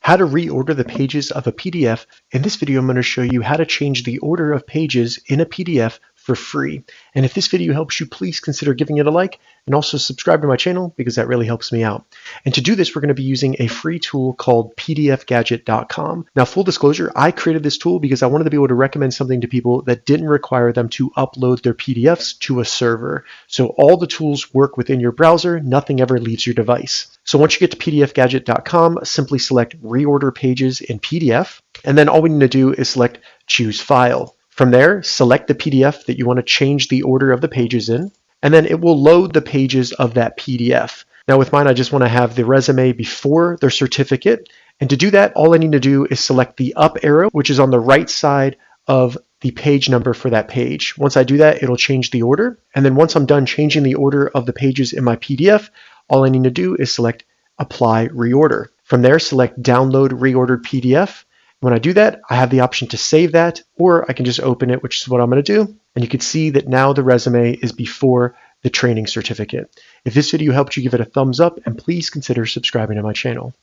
How to reorder the pages of a PDF. In this video, I'm going to show you how to change the order of pages in a PDF for free. And if this video helps you, please consider giving it a like and also subscribe to my channel because that really helps me out. And to do this, we're going to be using a free tool called PDFGadget.com. Now, full disclosure, I created this tool because I wanted to be able to recommend something to people that didn't require them to upload their PDFs to a server. So all the tools work within your browser, nothing ever leaves your device. So once you get to PDFGadget.com, simply select Reorder Pages in PDF, and then all we need to do is select Choose File. From there, select the PDF that you want to change the order of the pages in, and then it will load the pages of that PDF. Now with mine, I just want to have the resume before their certificate, and to do that, all I need to do is select the up arrow, which is on the right side of the page number for that page. Once I do that, it'll change the order, and then once I'm done changing the order of the pages in my PDF, all I need to do is select Apply Reorder. From there, select Download Reordered PDF. When I do that, I have the option to save that, or I can just open it, which is what I'm going to do. And you can see that now the resume is before the training certificate. If this video helped you, give it a thumbs up, and please consider subscribing to my channel.